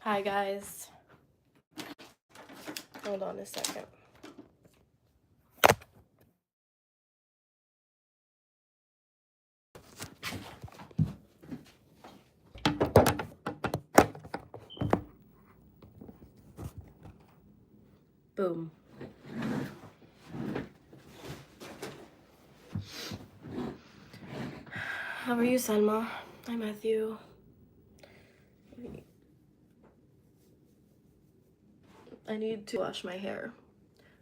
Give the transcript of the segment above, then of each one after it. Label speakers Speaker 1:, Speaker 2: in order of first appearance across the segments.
Speaker 1: Hi guys. Hold on a second. Boom. How are you, Selma? Hi, Matthew. I need to wash my hair.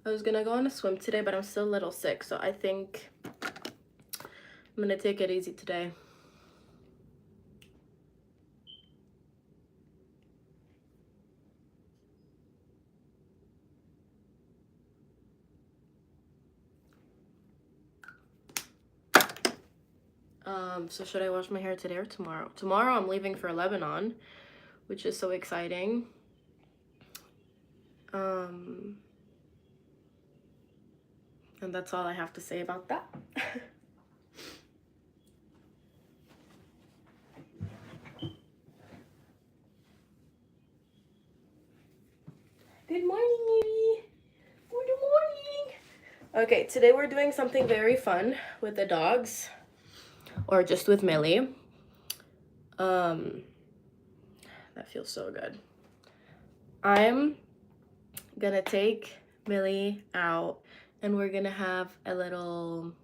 Speaker 1: I was gonna go on a swim today, but I'm still a little sick, so I think I'm gonna take it easy today. So should I wash my hair today or tomorrow? Tomorrow I'm leaving for Lebanon, which is so exciting. And that's all I have to say about that. Good morning, Evie. Good morning. Okay, today we're doing something very fun with the dogs, or just with Millie. That feels so good. I'm gonna take Millie out and we're gonna have a little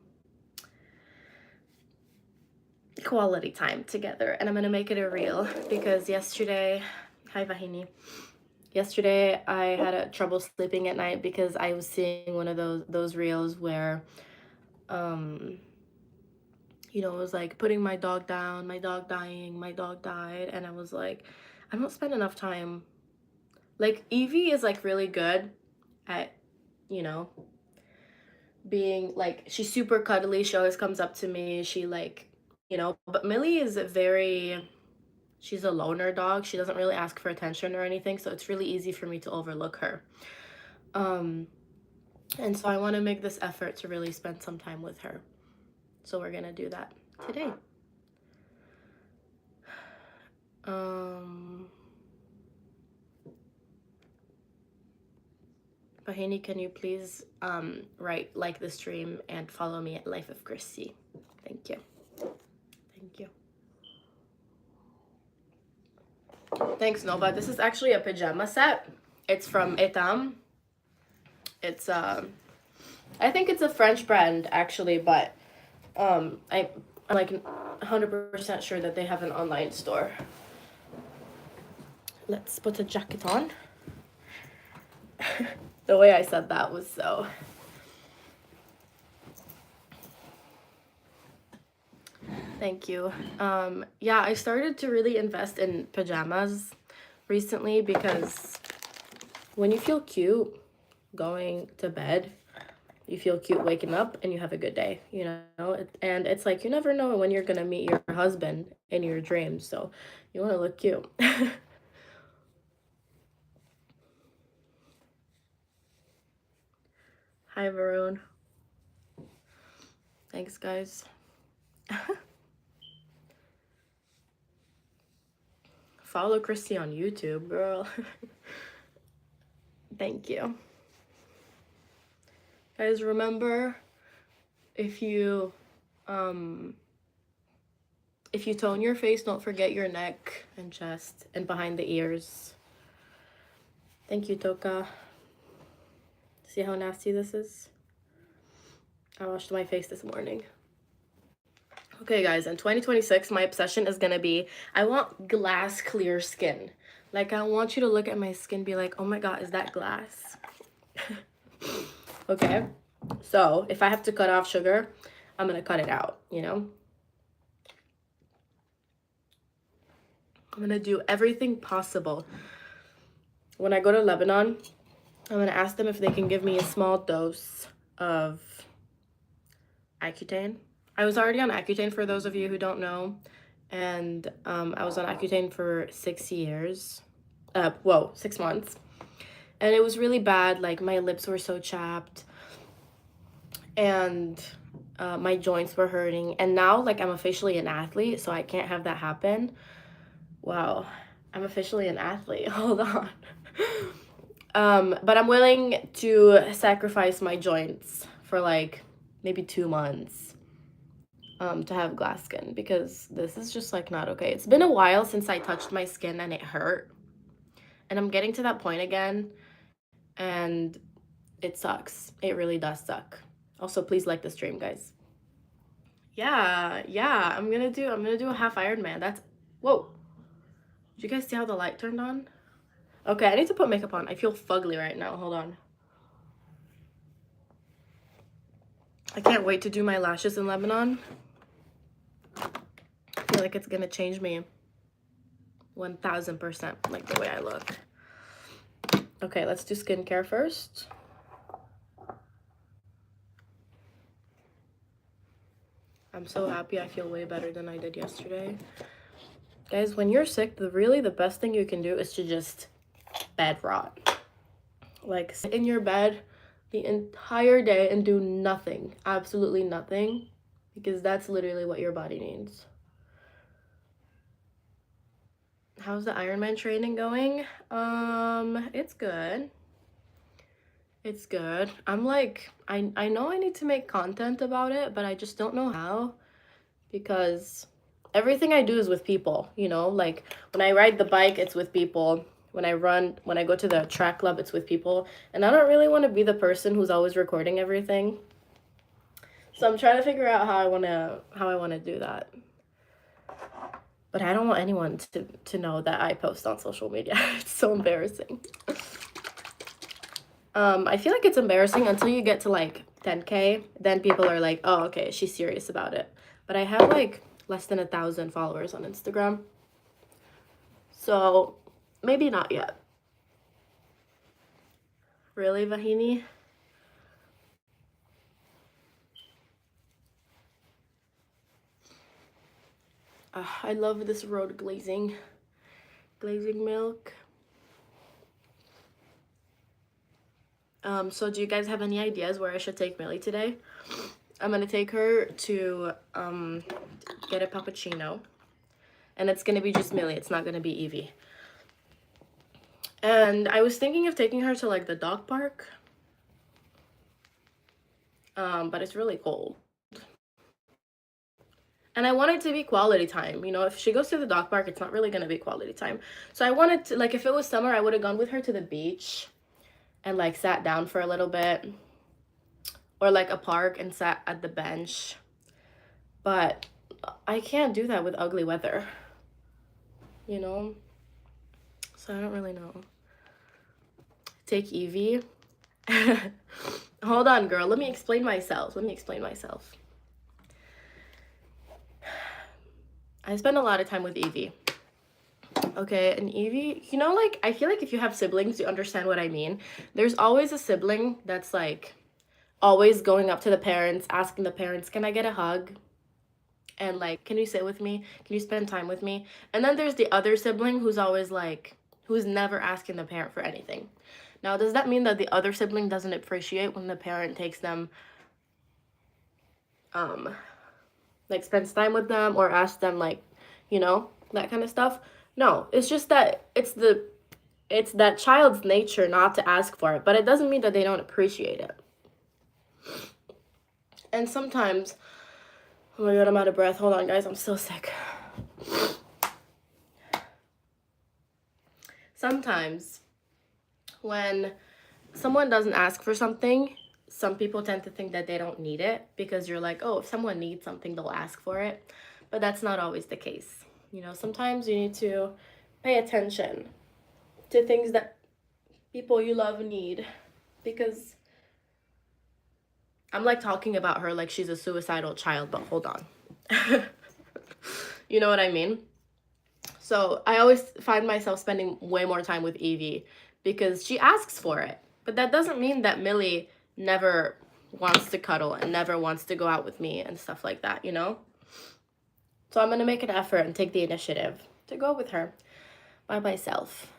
Speaker 1: quality time together, and I'm gonna make it a reel because yesterday, hi Vahini, yesterday I had a trouble sleeping at night because I was seeing one of those reels where you know, it was like putting my dog down, my dog dying, my dog died, and I was like, I don't spend enough time. Like, Evie is like really good at, you know, being like, she's super cuddly, she always comes up to me, she like, you know, but Millie is she's a loner dog, she doesn't really ask for attention or anything, so it's really easy for me to overlook her. And so I want to make this effort to really spend some time with her, so we're gonna do that today. Bahini, can you please write like the stream and follow me at Life of Chrissy? Thank you. Thank you. Thanks, Nova. This is actually a pajama set. It's from Etam. It's I think it's a French brand actually, but I'm like 100% sure that they have an online store. Let's put a jacket on. The way I said that was so. Thank you. Yeah, I started to really invest in pajamas recently because when you feel cute going to bed, you feel cute waking up, and you have a good day, you know? And it's like you never know when you're gonna meet your husband in your dreams, so you want to look cute. Hi, Varun. Thanks, guys. Follow Christy on YouTube, girl. Thank you. Guys, remember, if you tone your face, don't forget your neck and chest and behind the ears. Thank you, Toka. See how nasty this is? I washed my face this morning. Okay, guys, in 2026, my obsession is gonna be, I want glass clear skin. Like, I want you to look at my skin, be like, oh my god, is that glass? Okay, so if I have to cut off sugar, I'm gonna cut it out, you know? I'm gonna do everything possible. When I go to Lebanon, I'm gonna ask them if they can give me a small dose of Accutane. I was already on Accutane, for those of you who don't know, and I was on Accutane for 6 years. 6 months. And it was really bad. Like, my lips were so chapped, and my joints were hurting. And now, like, I'm officially an athlete, so I can't have that happen. Wow. I'm officially an athlete. Hold on. But I'm willing to sacrifice my joints for like maybe 2 months to have glass skin, because this is just like not okay. It's been a while since I touched my skin and it hurt. And I'm getting to that point again, and it sucks. It really does suck. Also, please like the stream, guys. Yeah, I'm gonna do a half Ironman. That's whoa. Did you guys see how the light turned on? Okay, I need to put makeup on. I feel fugly right now. Hold on. I can't wait to do my lashes in Lebanon. I feel like it's gonna change me 1000%, like the way I look. Okay, let's do skincare first. I'm so happy. I feel way better than I did yesterday. Guys, when you're sick, the best thing you can do is to just bed rot. Like, sit in your bed the entire day and do nothing. Absolutely nothing. Because that's literally what your body needs. How's the Ironman training going? It's good. It's good. I'm like, I know I need to make content about it, but I just don't know how, because everything I do is with people, you know? Like, when I ride the bike, it's with people. When I go to the track club, it's with people. And I don't really want to be the person who's always recording everything. So I'm trying to figure out how I want to do that. But I don't want anyone to know that I post on social media. It's so embarrassing. I feel like it's embarrassing until you get to like 10K. Then people are like, oh, okay, she's serious about it. But I have like less than 1,000 followers on Instagram. So maybe not yet. Really, Vahini? I love this road glazing milk. So do you guys have any ideas where I should take Millie today? I'm gonna take her to get a cappuccino, and it's gonna be just Millie. It's not gonna be Evie. And I was thinking of taking her to like the dog park, but it's really cold. And I want it to be quality time. You know, if she goes to the dog park, it's not really gonna be quality time. So I wanted to, like, if it was summer, I would have gone with her to the beach and like sat down for a little bit, or like a park and sat at the bench. But I can't do that with ugly weather, you know? So I don't really know. Take Evie. Hold on, girl. Let me explain myself. I spend a lot of time with Evie. Okay, and Evie, you know, like, I feel like if you have siblings, you understand what I mean. There's always a sibling that's like always going up to the parents, asking the parents, can I get a hug? And like, can you sit with me? Can you spend time with me? And then there's the other sibling who's always like, who's never asking the parent for anything. Now, does that mean that the other sibling doesn't appreciate when the parent takes them, like, spends time with them or asks them, like, you know, that kind of stuff? No, it's just that it's that child's nature not to ask for it, but it doesn't mean that they don't appreciate it. And sometimes, oh my god, I'm out of breath. Hold on, guys, I'm still sick. Sometimes when someone doesn't ask for something, some people tend to think that they don't need it, because you're like, oh, if someone needs something, they'll ask for it. But that's not always the case. You know, sometimes you need to pay attention to things that people you love need, because I'm like talking about her like she's a suicidal child, but hold on. You know what I mean? So I always find myself spending way more time with Evie because she asks for it. But that doesn't mean that Millie never wants to cuddle and never wants to go out with me and stuff like that, you know? So I'm going to make an effort and take the initiative to go with her by myself.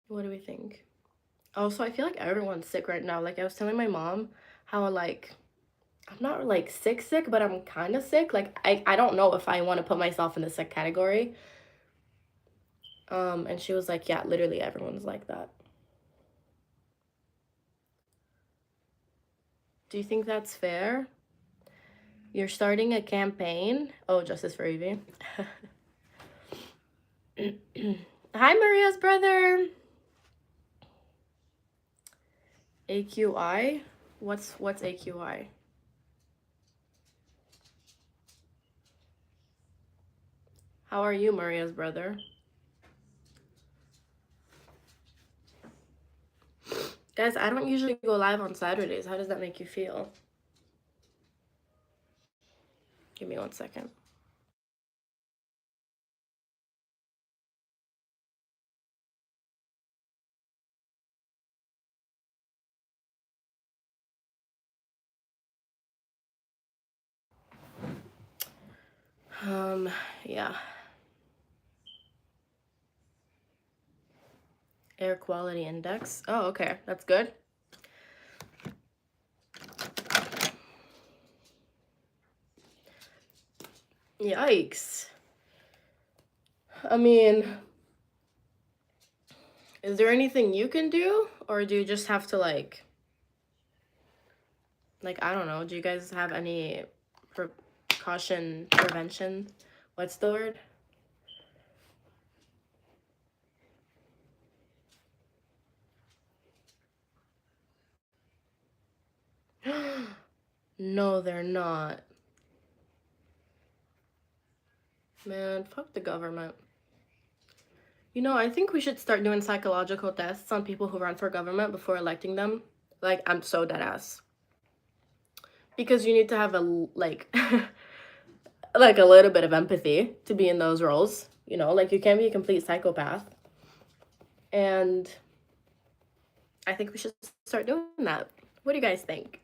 Speaker 1: What do we think? Also, I feel like everyone's sick right now. Like, I was telling my mom how, like, I'm not like sick, but I'm kind of sick. Like I don't know if I want to put myself in the sick category. And she was like, yeah, literally everyone's like that. Do you think that's fair? You're starting a campaign. Oh, justice for Evie. Hi, Maria's brother. AQI? What's AQI? How are you, Maria's brother? Guys, I don't usually go live on Saturdays. How does that make you feel? Give me 1 second. Yeah. Air quality index. Oh, okay. That's good. Yikes. I mean, is there anything you can do? Or do you just have to like, I don't know. Do you guys have any prevention? What's the word? No, they're not. Man, fuck the government. You know, I think we should start doing psychological tests on people who run for government before electing them. Like, I'm so dead ass. Because you need to have a, like, like a little bit of empathy to be in those roles. You know, like you can't be a complete psychopath. And I think we should start doing that. What do you guys think?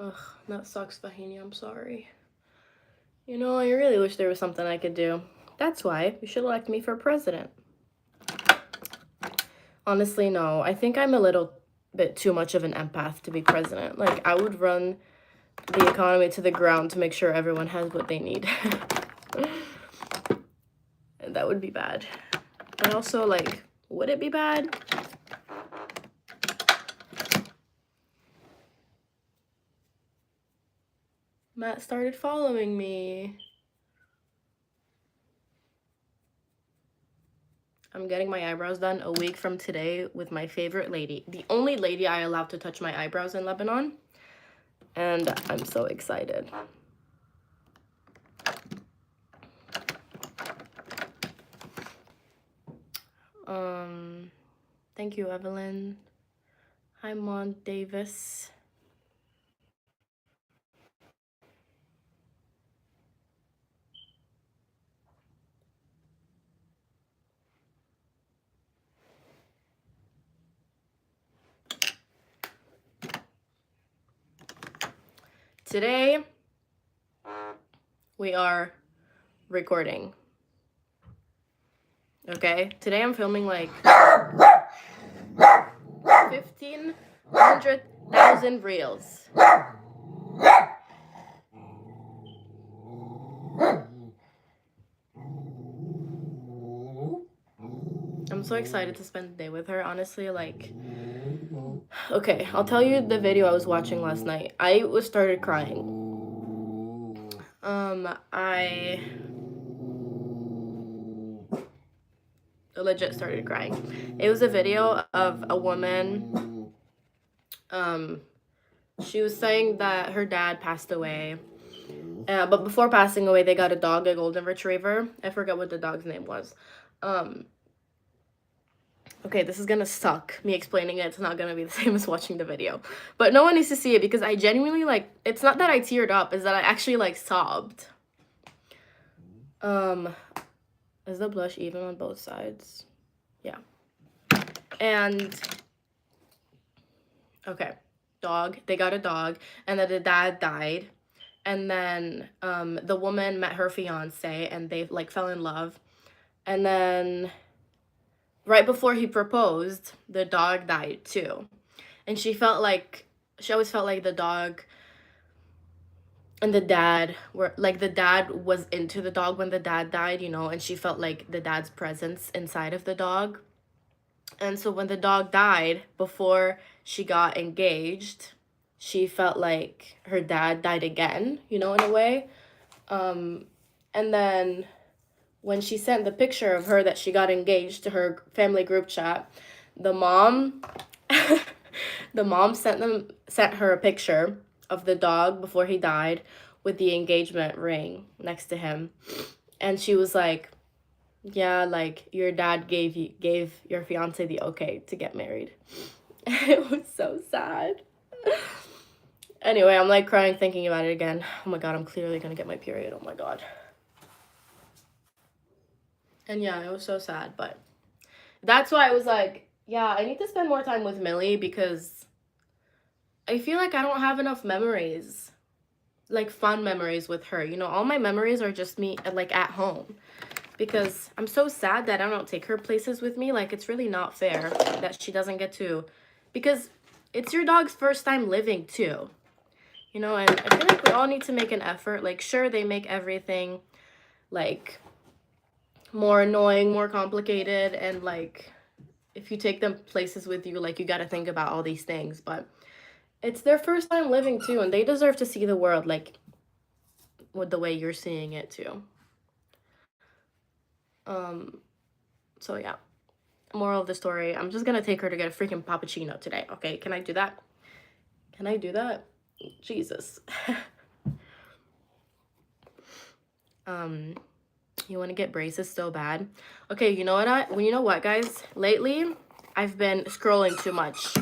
Speaker 1: Ugh, that sucks, Vahini. I'm sorry. You know, I really wish there was something I could do. That's why you should elect me for president. Honestly, no. I think I'm a little bit too much of an empath to be president. Like, I would run the economy to the ground to make sure everyone has what they need. And that would be bad. But also, like, would it be bad? Matt started following me. I'm getting my eyebrows done a week from today with my favorite lady. The only lady I allowed to touch my eyebrows in Lebanon. And I'm so excited. Thank you, Evelyn. Hi, Mon Davis. Today, we are recording. Okay? Today I'm filming like 1,500,000 reels. I'm so excited to spend the day with her, honestly, like... Okay, I'll tell you the video I was watching last night. I started crying. I legit started crying. It was a video of a woman, she was saying that her dad passed away. But before passing away, they got a dog, a golden retriever. I forgot what the dog's name was. Okay, this is gonna suck, me explaining it. It's not gonna be the same as watching the video. But no one needs to see it because I genuinely, like, it's not that I teared up, it's that I actually, like, sobbed. Is the blush even on both sides? Yeah. And, okay. dog. They got a dog, and then the dad died. And then the woman met her fiance, and they like fell in love. And then right before he proposed, the dog died too. And she always felt like the dog and the dad were like, the dad was into the dog when the dad died, and she felt like the dad's presence inside of the dog. And so when the dog died before she got engaged, she felt like her dad died again, in a way. Um, and then when she sent the picture of her that she got engaged to her family group chat, the mom the mom sent her a picture of the dog before he died with the engagement ring next to him. And she was like, yeah, like your dad gave your fiance the okay to get married. It was so sad. Anyway, I'm like crying thinking about it again. Oh my god, I'm clearly gonna get my period. Oh my god. And yeah, it was so sad, but that's why I was like, yeah, I need to spend more time with Millie because I feel like I don't have enough memories, like fun memories with her. All my memories are just me like at home, because I'm so sad that I don't take her places with me. Like, it's really not fair that she doesn't get to, because it's your dog's first time living too, and I feel like we all need to make an effort. Like, sure, they make everything like more annoying, more complicated, and like if you take them places with you, like you got to think about all these things, but it's their first time living too, and they deserve to see the world like with the way you're seeing it too. So yeah, moral of the story, I'm just gonna take her to get a freaking cappuccino today. Okay, can I do that? Can I do that? Jesus. You want to get braces so bad? Okay, you know what, guys? Lately, I've been scrolling too much.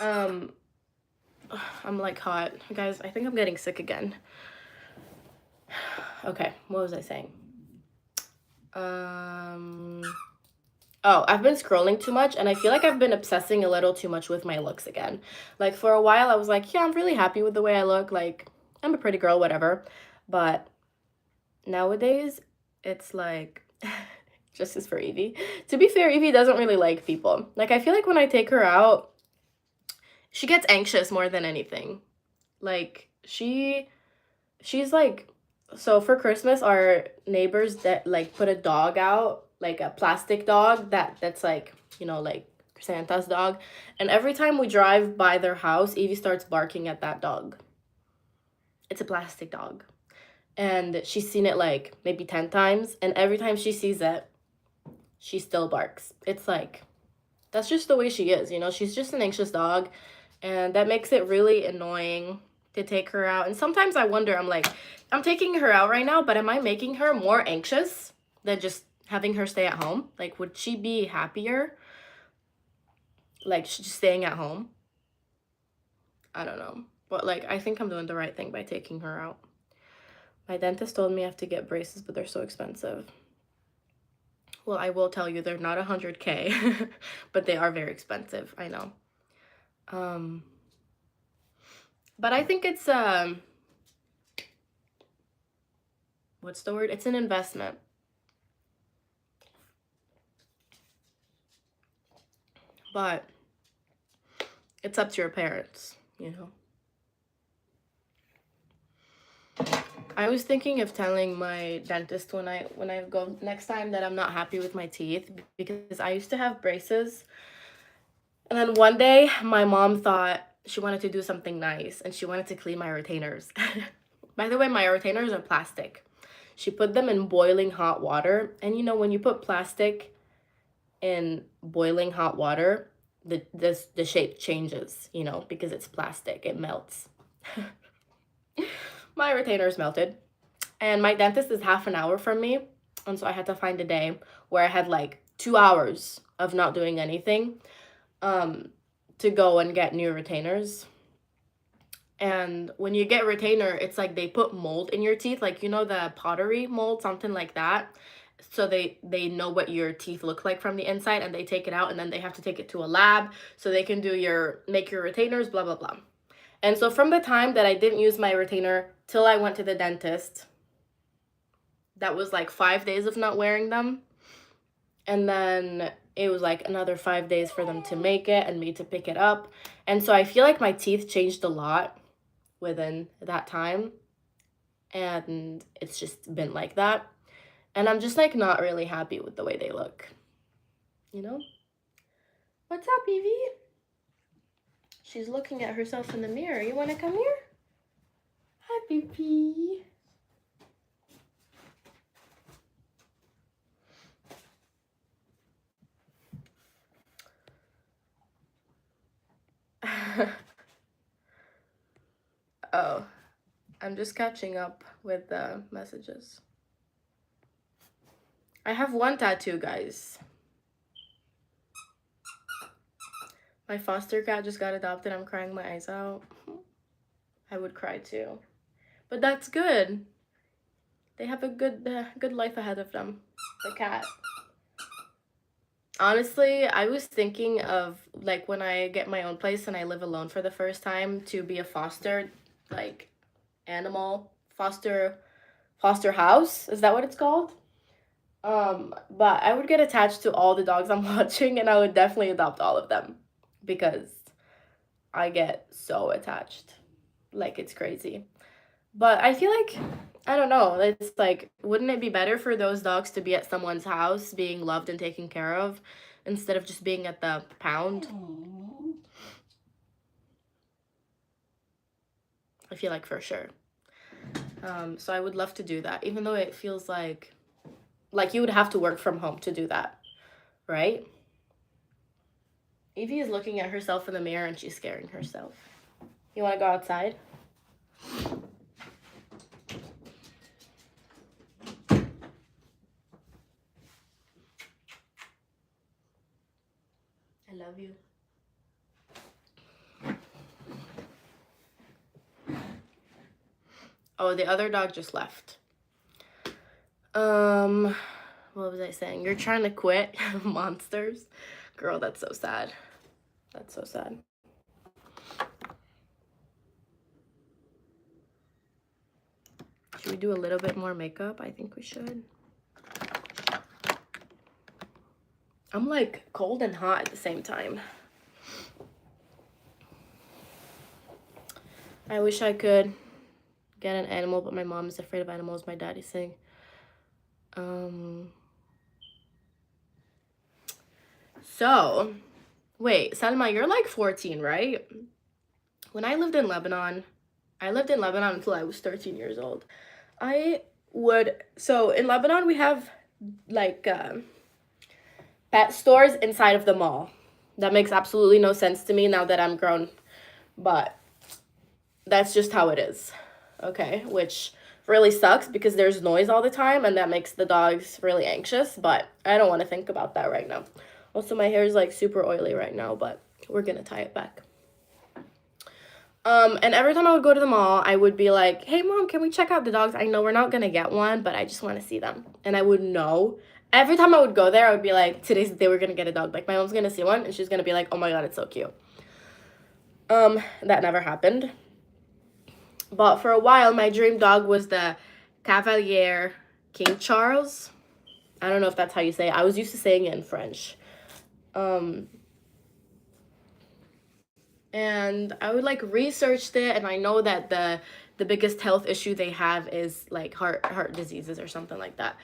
Speaker 1: I'm like hot. Guys, I think I'm getting sick again. Okay, what was I saying? Oh, I've been scrolling too much, and I feel like I've been obsessing a little too much with my looks again. Like, for a while, I was like, yeah, I'm really happy with the way I look. Like, I'm a pretty girl, whatever. But nowadays, it's like, just as for Evie. To be fair, Evie doesn't really like people. Like, I feel like when I take her out, she gets anxious more than anything. Like, she's like, so for Christmas, our neighbors that like put a dog out, like a plastic dog that's like, like Santa's dog. And every time we drive by their house, Evie starts barking at that dog. It's a plastic dog. And she's seen it like maybe 10 times. And every time she sees it, she still barks. It's like, that's just the way she is, She's just an anxious dog. And that makes it really annoying to take her out. And sometimes I wonder, I'm like, I'm taking her out right now, but am I making her more anxious than just having her stay at home? Like, would she be happier, like, just staying at home? I don't know. But, like, I think I'm doing the right thing by taking her out. My dentist told me I have to get braces, but they're so expensive. Well, I will tell you, they're not 100K, but they are very expensive. I know. But I think it's, what's the word? It's an investment. But it's up to your parents, I was thinking of telling my dentist when I go next time that I'm not happy with my teeth, because I used to have braces. And then one day my mom thought she wanted to do something nice and she wanted to clean my retainers. By the way, my retainers are plastic. She put them in boiling hot water. And when you put plastic in boiling hot water, the shape changes, because it's plastic. It melts. My retainers melted. And my dentist is half an hour from me. And so I had to find a day where I had like 2 hours of not doing anything to go and get new retainers. And when you get retainer, it's like they put mold in your teeth, like, the pottery mold, something like that. so they know what your teeth look like from the inside, and they take it out, and then they have to take it to a lab so they can make your retainers, blah blah blah. And so from the time that I didn't use my retainer till I went to the dentist, that was like 5 days of not wearing them. And then it was like another 5 days for them to make it and me to pick it up. And so I feel like my teeth changed a lot within that time. And it's just been like that. And I'm just like not really happy with the way they look. You know? What's up, Evie? She's looking at herself in the mirror. You want to come here? Hi, baby. Oh, I'm just catching up with the messages. I have one tattoo, guys. My foster cat just got adopted. I'm crying my eyes out. I would cry too. But that's good. They have a good life ahead of them. The cat. Honestly, I was thinking of like when I get my own place and I live alone for the first time to be a foster like animal foster house. Is that what it's called? But I would get attached to all the dogs I'm watching and I would definitely adopt all of them because I get so attached. Like it's crazy. But I feel like I don't know. It's like, wouldn't it be better for those dogs to be at someone's house, being loved and taken care of, instead of just being at the pound? I feel like for sure. So I would love to do that, even though it feels like you would have to work from home to do that, right? Evie is looking at herself in the mirror and she's scaring herself. You want to go outside? I love you. Oh, the other dog just left. What was I saying? You're trying to quit monsters? Girl, that's so sad. That's so sad. Should we do a little bit more makeup? I think we should. I'm like cold and hot at the same time. I wish I could get an animal, but my mom is afraid of animals. My daddy's saying. So, wait, Salma, you're like 14, right? When I lived in Lebanon until I was 13 years old. So in Lebanon, we have like pet stores inside of the mall. That makes absolutely no sense to me now that I'm grown, but that's just how it is. Okay, which really sucks because there's noise all the time and that makes the dogs really anxious, but I don't want to think about that right now. Also, my hair is like super oily right now, but we're gonna tie it back. And every time I would go to the mall, I would be like, hey mom, can we check out the dogs? I know we're not gonna get one, but I just want to see them. And I would know. Every time I would go there, I would be like, today's the day we're gonna get a dog. Like my mom's gonna see one and she's gonna be like, oh my god, it's so cute. That never happened. But for a while, my dream dog was the Cavalier King Charles. I don't know if that's how you say it. I was used to saying it in French. And I would like researched it, and I know that the biggest health issue they have is like heart diseases or something like that.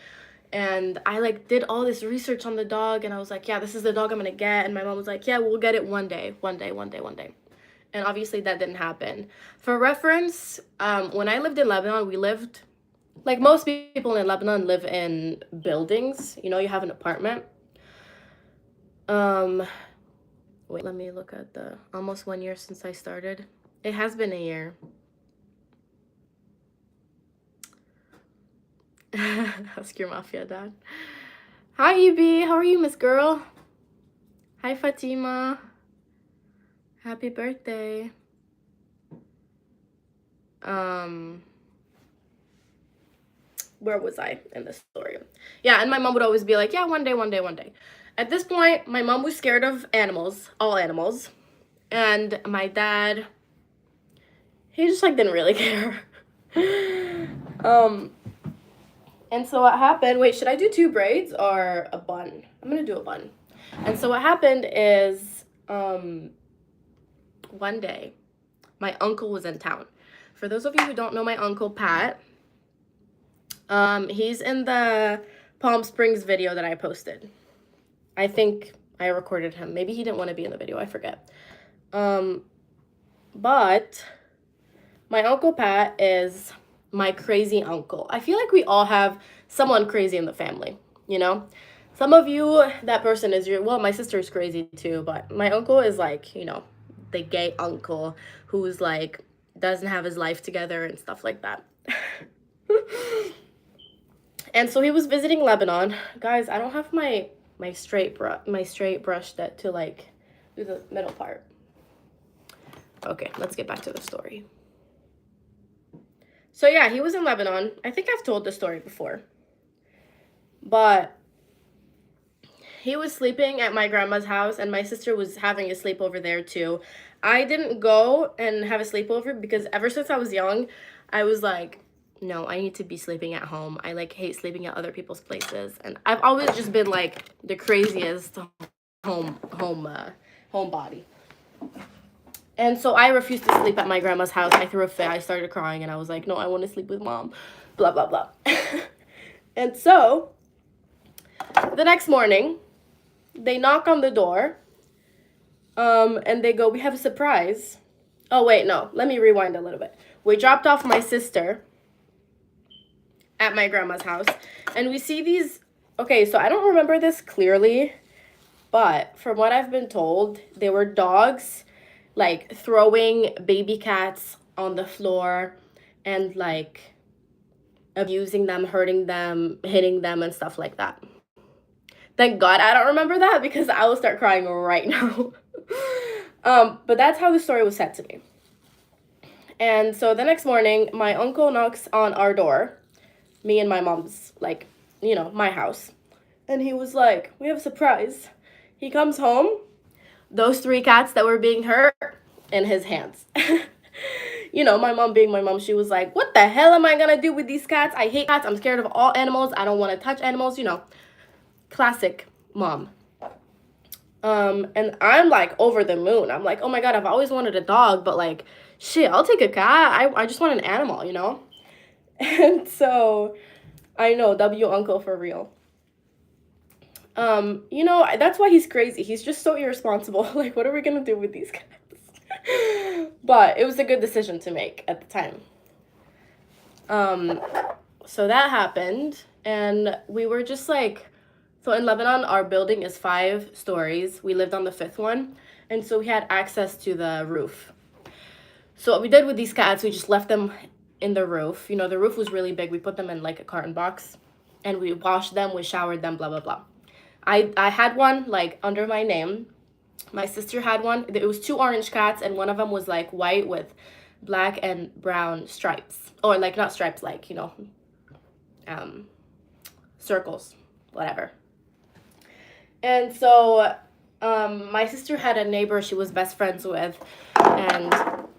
Speaker 1: And I like did all this research on the dog, and I was like, yeah, this is the dog I'm gonna get. And my mom was like, yeah, we'll get it one day. And obviously that didn't happen. For reference, when I lived in Lebanon, we lived like most people in Lebanon live in buildings. You know, you have an apartment. Wait, let me look at the almost 1 year since I started. It has been a year. Ask your mafia dad. Hi, EB. How are you, Miss Girl? Hi, Fatima. Happy birthday. where was I in this story? Yeah, and my mom would always be like, yeah, one day, one day, one day. At this point, my mom was scared of animals, all animals. And my dad, he just like didn't really care. um, and so what happened, wait, should I do 2 braids or a bun? I'm gonna do a bun. And so what happened is, one day, my uncle was in town. For those of you who don't know my uncle Pat, he's in the Palm Springs video that I posted. I think I recorded him. Maybe he didn't want to be in the video, I forget. But my Uncle Pat is my crazy uncle. I feel like we all have someone crazy in the family, you know? Some of you, that person is your, well, my sister is crazy too, but my uncle is like, you know, the gay uncle who's like, doesn't have his life together and stuff like that. And so he was visiting Lebanon. Guys, I don't have my straight brush that to like do the middle part. Okay, let's get back to the story. So yeah, he was in Lebanon. I think I've told this story before. But he was sleeping at my grandma's house, and my sister was having a sleepover there too. I didn't go and have a sleepover because ever since I was young, I was like, no, I need to be sleeping at home. I like hate sleeping at other people's places. And I've always just been like the craziest homebody. And so I refused to sleep at my grandma's house. I threw a fit. I started crying and I was like, no, I want to sleep with mom. Blah, blah, blah. And so the next morning, they knock on the door. And they go, we have a surprise. Oh, wait, no. Let me rewind a little bit. We dropped off my sister at my grandma's house. And we see these. Okay, so I don't remember this clearly. But from what I've been told, they were dogs like throwing baby cats on the floor and like abusing them, hurting them, hitting them and stuff like that. Thank God I don't remember that because I will start crying right now. But that's how the story was said to me. And so the next morning, my uncle knocks on our door, me and my mom's, like, you know, my house. And he was like, we have a surprise. He comes home, those 3 cats that were being hurt in his hands. You know, my mom being my mom, she was like, what the hell am I gonna do with these cats? I hate cats. I'm scared of all animals. I don't want to touch animals, you know. Classic mom. And I'm like over the moon. I'm like, oh my God, I've always wanted a dog, but like, shit, I'll take a cat. I just want an animal, you know? And so I know, W uncle for real. You know, that's why he's crazy. He's just so irresponsible. Like, what are we gonna do with these cats? But it was a good decision to make at the time. So that happened, and we were just like, so in Lebanon, our building is 5 stories. We lived on the 5th one, and so we had access to the roof. So what we did with these cats, we just left them in the roof. You know, the roof was really big. We put them in like a carton box, and we washed them, we showered them, blah, blah, blah. I had one like under my name. My sister had one. It was 2 orange cats, and one of them was like white with black and brown stripes. Or like not stripes, like, you know, circles, whatever. And so my sister had a neighbor she was best friends with, and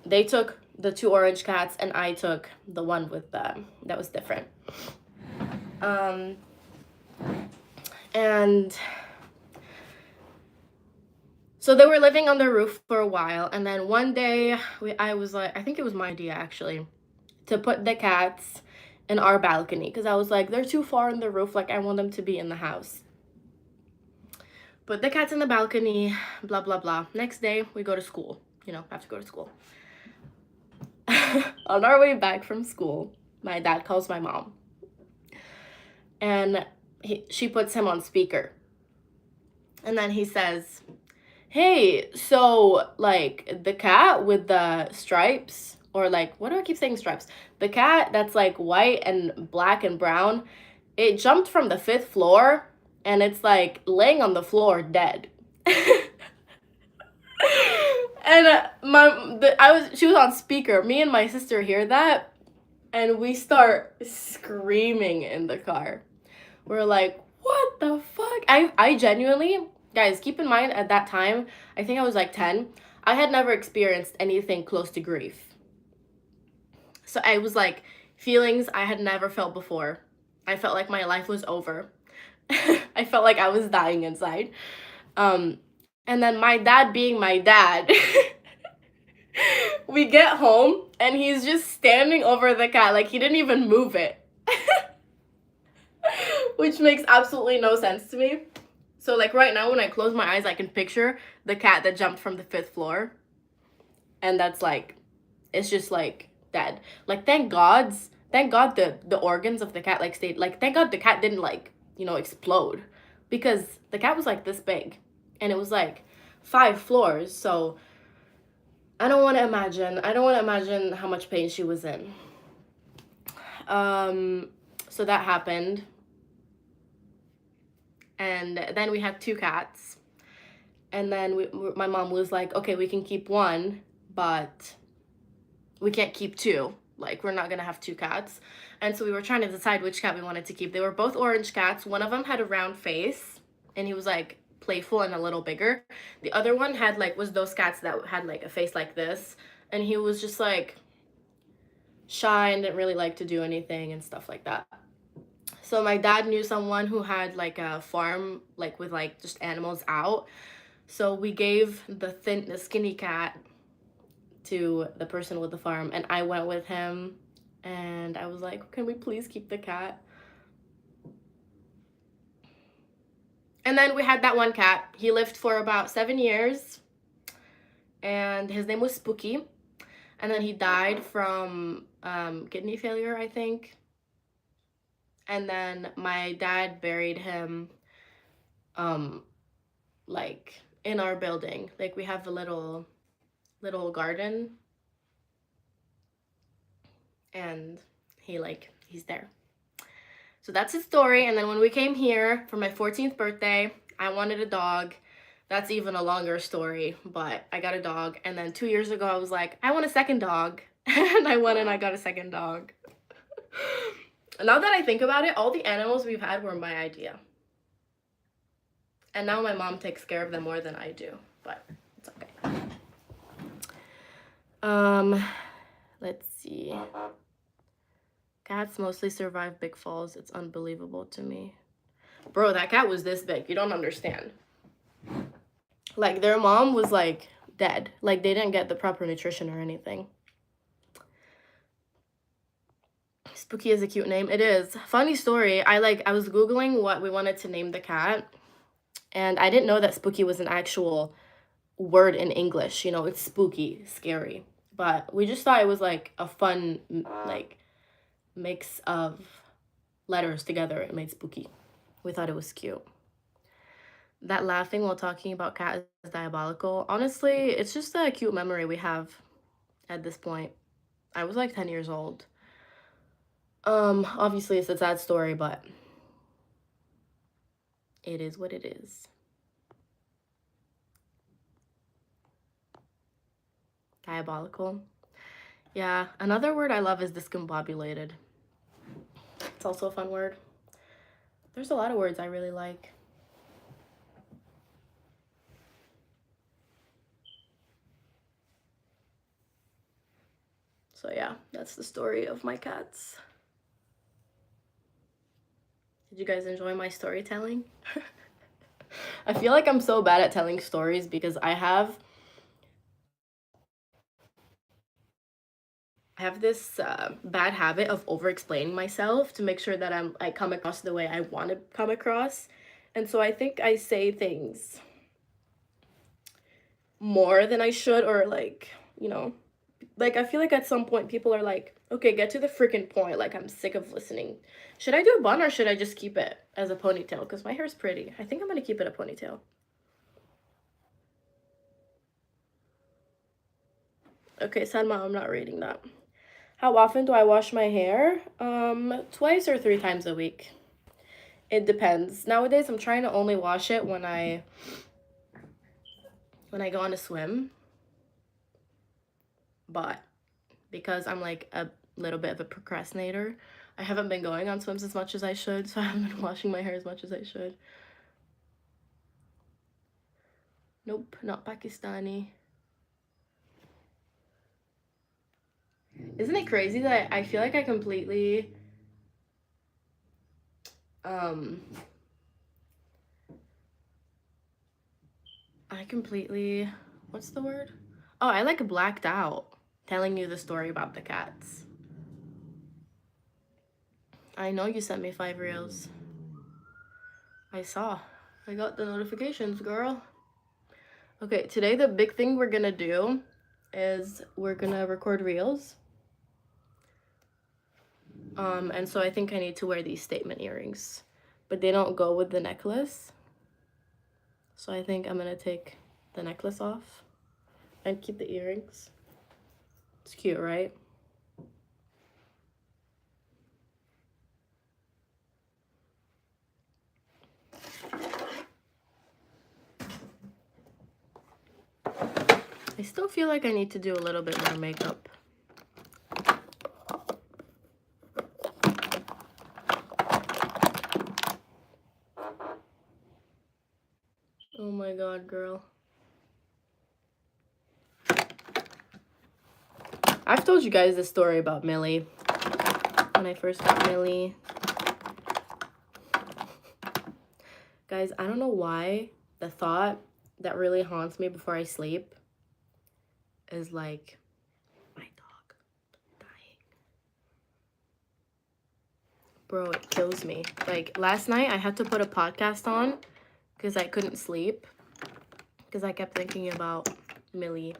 Speaker 1: they took the 2 orange cats, and I took the one with that was different. And so they were living on the roof for a while, and then one day I was like, I think it was my idea actually, to put the cats in our balcony, because I was like, they're too far in the roof, like I want them to be in the house. Put the cats in the balcony, blah, blah, blah. Next day, we go to school. You know, have to go to school. On our way back from school, my dad calls my mom. And she puts him on speaker. And then he says, hey, so, like, the cat with the stripes, or, like, what do I keep saying stripes? The cat that's, like, white and black and brown, it jumped from the 5th floor, and it's like laying on the floor dead. And she was on speaker. Me and my sister hear that, and we start screaming in the car. We're like, what the fuck? I genuinely, guys, keep in mind at that time, I think I was like 10. I had never experienced anything close to grief. So I was like, feelings I had never felt before. I felt like my life was over. I felt like I was dying inside. Um, and then my dad being my dad, we get home and he's just standing over the cat like he didn't even move it. Which makes absolutely no sense to me. So like right now when I close my eyes I can picture the cat that jumped from the 5th floor. And that's like, it's just like dead. Like thank God the organs of the cat like stayed, like thank God the cat didn't like, you know, explode, because the cat was like this big and it was like 5 floors. So I don't want to imagine how much pain she was in. So that happened. And then we had 2 cats. And then my mom was like, okay, we can keep one, but we can't keep 2. Like, we're not going to have 2 cats. And so we were trying to decide which cat we wanted to keep. They were both orange cats. One of them had a round face, and he was, like, playful and a little bigger. The other one had, like, was those cats that had, like, a face like this. And he was just, like, shy and didn't really like to do anything and stuff like that. So my dad knew someone who had, like, a farm, like, with, like, just animals out. So we gave the skinny cat to the person with the farm, and I went with him and I was like, can we please keep the cat? And then we had that one cat. He lived for about 7 years and his name was Spooky. And then he died from kidney failure, I think. And then my dad buried him like in our building. Like we have a little garden, and he's there. So that's his story. And then when we came here for my 14th birthday, I wanted a dog. That's even a longer story, but I got a dog. And then 2 years ago, I was like, I want a second dog. And I went and I got a second dog. Now that I think about it, all the animals we've had were my idea. And now my mom takes care of them more than I do, but it's okay. Let's see. Cats mostly survive big falls. It's unbelievable to me. Bro, that cat was this big. You don't understand. Like, their mom was, like, dead. Like, they didn't get the proper nutrition or anything. Spooky is a cute name. It is. Funny story. I was Googling what we wanted to name the cat, and I didn't know that spooky was an actual word in English. You know, it's spooky, scary. But we just thought it was, like, a fun, like, mix of letters together. It made spooky. We thought it was cute. That laughing while talking about cat is diabolical. Honestly, it's just a cute memory we have at this point. I was like 10 years old. Obviously it's a sad story, but it is what it is. Diabolical. Yeah, another word I love is discombobulated. It's also a fun word. There's a lot of words I really like. So yeah, that's the story of my cats. Did you guys enjoy my storytelling? I feel like I'm so bad at telling stories because I have this bad habit of over-explaining myself to make sure that I come across the way I want to come across. And so I think I say things more than I should, or like, you know, like I feel like at some point people are like, okay, get to the freaking point. Like, I'm sick of listening. Should I do a bun or should I just keep it as a ponytail? Because my hair's pretty. I think I'm going to keep it a ponytail. Okay, Sanma, I'm not reading that. How often do I wash my hair? Twice or 3 times a week. It depends. Nowadays, I'm trying to only wash it when I go on a swim. But because I'm like a little bit of a procrastinator. I haven't been going on swims as much as I should, so I haven't been washing my hair as much as I should. Nope, not Pakistani. Isn't it crazy that I feel like I completely um what's the word? Oh, I like blacked out telling you the story about the cats. I know you sent me 5 reels. I saw. I got the notifications, girl. Okay, today the big thing we're gonna do is we're gonna record reels. And so I think I need to wear these statement earrings, but they don't go with the necklace. So I think I'm gonna take the necklace off and keep the earrings. It's cute, right? I still feel like I need to do a little bit more makeup. Oh my god, girl. I've told you guys this story about Millie. When I first got Millie. Guys, I don't know why the thought that really haunts me before I sleep is like, my dog dying. Bro, it kills me. Like, last night I had to put a podcast on because I couldn't sleep because I kept thinking about Millie.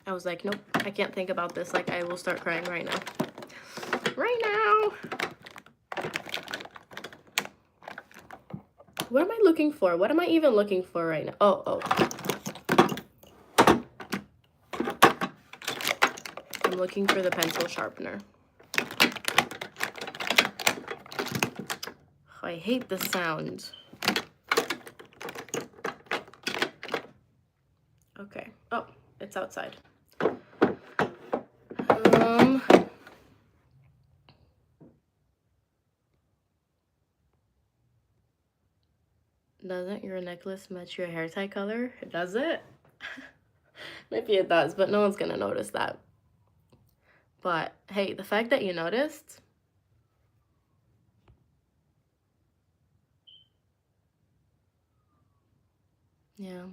Speaker 1: I was like, nope, I can't think about this. Like, I will start crying right now. Right now! What am I looking for? What am I even looking for right now? Oh. I'm looking for the pencil sharpener. Oh, I hate the sound. Okay. Oh, it's outside. Doesn't your necklace match your hair tie color? Does it? Maybe it does, but no one's gonna notice that. But hey, the fact that you noticed. Yeah.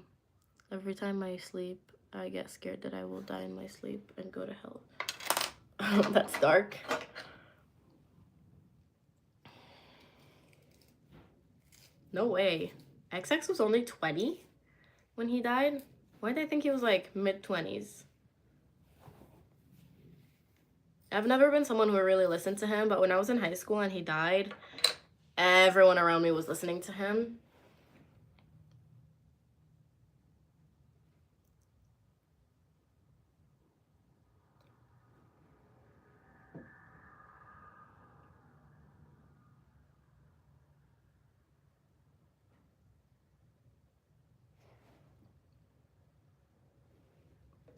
Speaker 1: Every time I sleep, I get scared that I will die in my sleep and go to hell. That's dark. No way. XX was only 20 when he died? Why did I think he was like mid-20s? I've never been someone who really listened to him, but when I was in high school and he died, everyone around me was listening to him.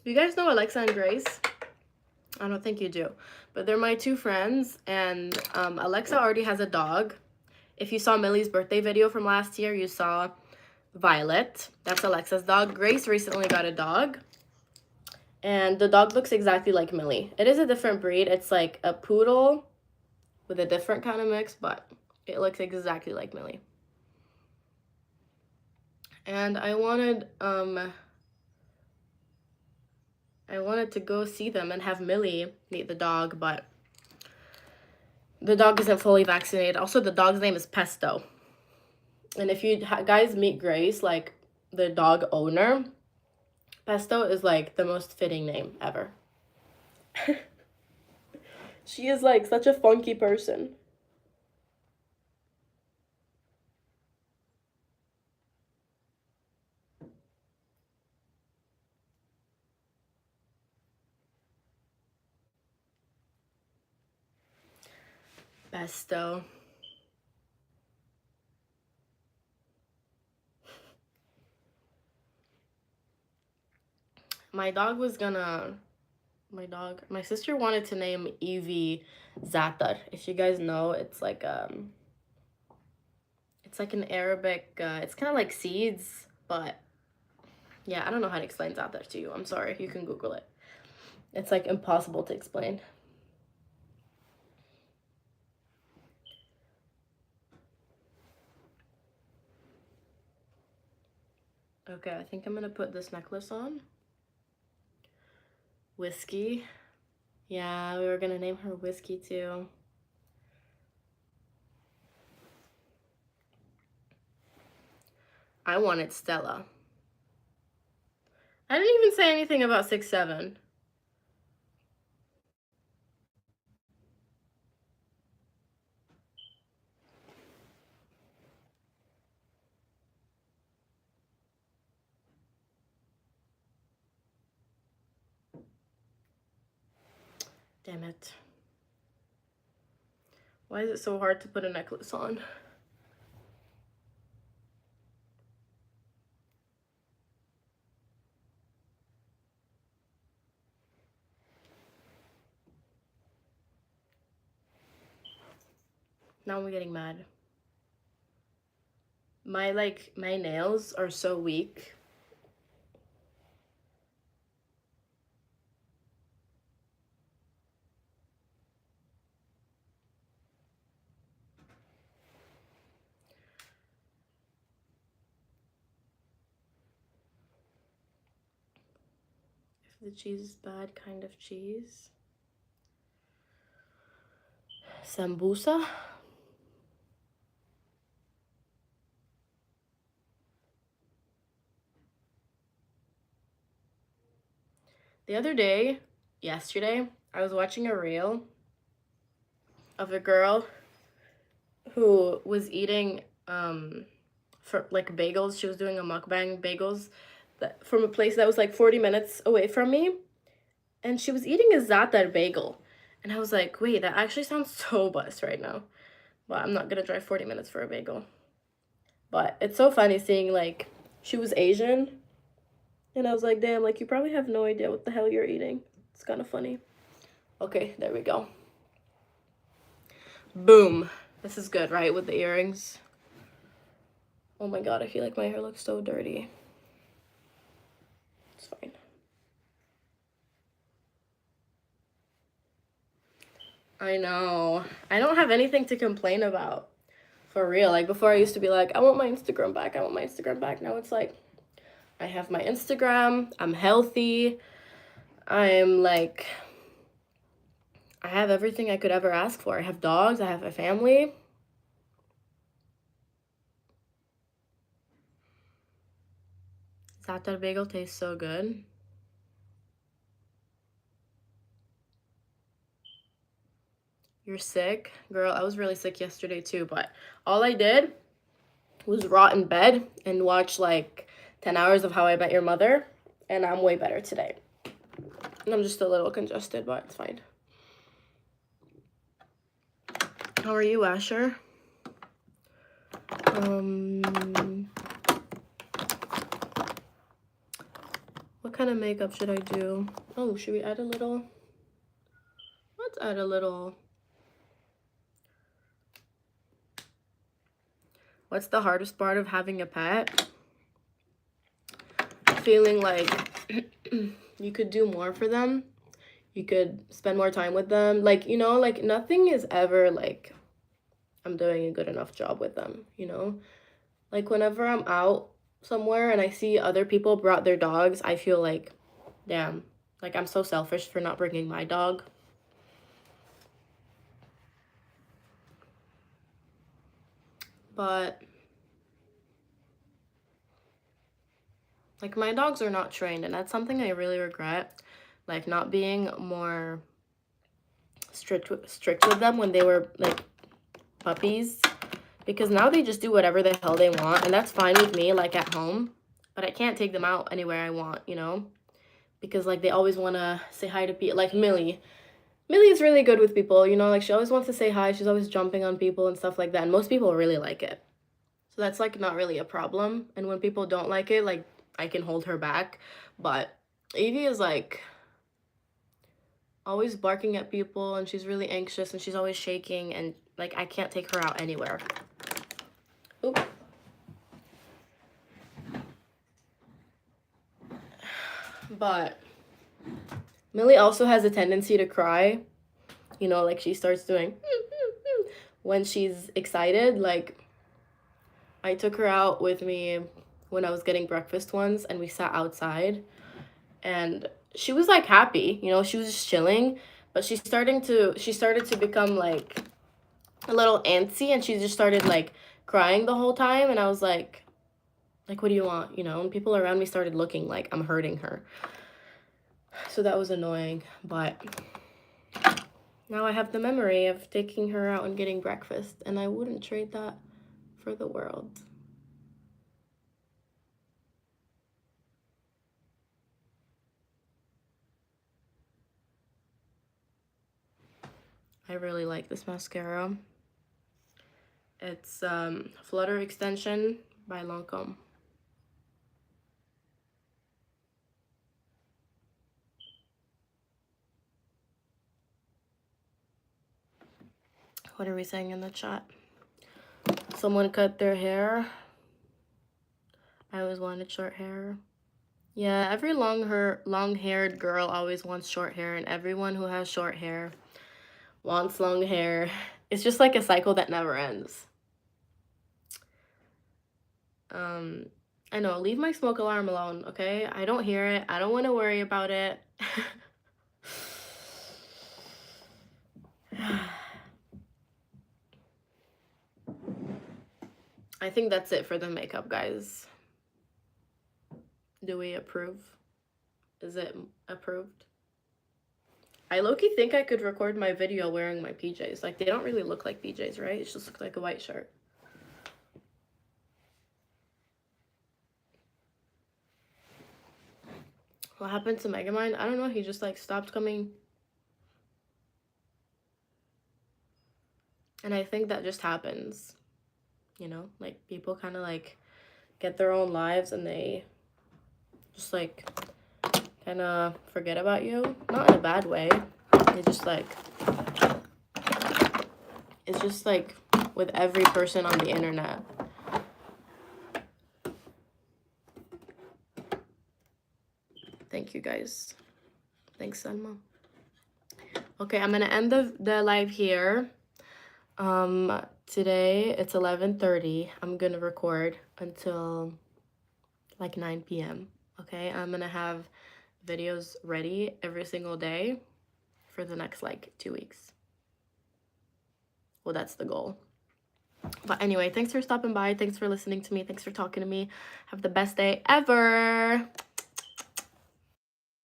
Speaker 1: You guys know Alexa and Grace? I don't think you do, but they're my 2 friends, and Alexa already has a dog. If you saw Millie's birthday video from last year, you saw Violet. That's Alexa's dog. Grace recently got a dog, and the dog looks exactly like Millie. It is a different breed. It's like a poodle with a different kind of mix, but it looks exactly like Millie. And I wanted to go see them and have Millie meet the dog, but the dog isn't fully vaccinated. Also, the dog's name is Pesto. And if you guys meet Grace, like the dog owner, Pesto is like the most fitting name ever. She is like such a funky person. Pesto. My dog was gonna My dog. My sister wanted to name Evie Zatar. If you guys know, it's like an Arabic, it's kind of like seeds, but yeah, I don't know how to explain Zatar to you. I'm sorry. You can Google it. It's like impossible to explain. Okay, I think I'm gonna put this necklace on. Whiskey. Yeah, we were gonna name her Whiskey too. I wanted Stella. I didn't even say anything about 6'7". Damn it. Why is it so hard to put a necklace on? Now I'm getting mad. My nails are so weak. If the cheese is bad, kind of cheese. Sambusa. The other day, yesterday, I was watching a reel of a girl who was eating for like bagels. She was doing a mukbang bagels from a place that was like 40 minutes away from me, and she was eating a za'atar bagel. And I was like, wait, that actually sounds so bust right now. But I'm not gonna drive 40 minutes for a bagel. But it's so funny seeing like she was Asian, and I was like, damn, like you probably have no idea what the hell you're eating. It's kind of funny. Okay, there we go. Boom. This is good, right? With the earrings. Oh my god, I feel like my hair looks so dirty. It's fine. I know. I don't have anything to complain about. For real. Like before I used to be like, I want my Instagram back. I want my Instagram back. Now it's like, I have my Instagram. I'm healthy. I'm like, I have everything I could ever ask for. I have dogs. I have a family. Za'atar bagel tastes so good. You're sick? Girl, I was really sick yesterday too, but all I did was rot in bed and watch like 10 hours of How I Met Your Mother, and I'm way better today. And I'm just a little congested, but it's fine. How are you, Asher? What kind of makeup should I do? Oh, should we add a little? Let's add a little. What's the hardest part of having a pet? Feeling like you could do more for them. You could spend more time with them. Like, you know, like nothing is ever like I'm doing a good enough job with them, you know? Like whenever I'm out somewhere and I see other people brought their dogs, I feel like, damn, like I'm so selfish for not bringing my dog. But like my dogs are not trained, and that's something I really regret, like not being more strict with them when they were like puppies, because now they just do whatever the hell they want, and that's fine with me like at home, but I can't take them out anywhere I want, you know, because like they always want to say hi to people. Like Millie is really good with people, you know, like she always wants to say hi. She's always jumping on people and stuff like that, and most people really like it. So that's like not really a problem. And when people don't like it, like I can hold her back. But Evie is like, always barking at people, and she's really anxious, and she's always shaking, and like I can't take her out anywhere. Oop. But Millie also has a tendency to cry, you know, like she starts doing when she's excited. Like, I took her out with me when I was getting breakfast once, and we sat outside, and she was like happy, you know, she was just chilling, but she started to become like a little antsy, and she just started like crying the whole time, and I was like, what do you want, you know? And people around me started looking like I'm hurting her. So that was annoying, but now I have the memory of taking her out and getting breakfast, and I wouldn't trade that for the world. I really like this mascara. It's Flutter Extension by Lancome. What are we saying in the chat? Someone cut their hair. I always wanted short hair. Yeah, every long-haired girl always wants short hair, and everyone who has short hair wants long hair. It's just like a cycle that never ends. I know, leave my smoke alarm alone, okay? I don't hear it. I don't want to worry about it. I think that's it for the makeup, guys. Do we approve? Is it approved? I low-key think I could record my video wearing my PJs. Like, they don't really look like PJs, right? It just looks like a white shirt. What happened to Megamind? I don't know. He just, like, stopped coming. And I think that just happens. You know? Like, people kind of, like, get their own lives, and they just, like, kind of forget about you. Not in a bad way. It's just, like... It's just, like, with every person on the internet. Thank you, guys. Thanks, Selma. Okay, I'm gonna end the live here. Today it's 11:30. I'm gonna record until like 9 p.m. Okay, I'm gonna have videos ready every single day for the next like 2 weeks. Well, that's the goal. But anyway, thanks for stopping by. Thanks for listening to me. Thanks for talking to me. Have the best day ever.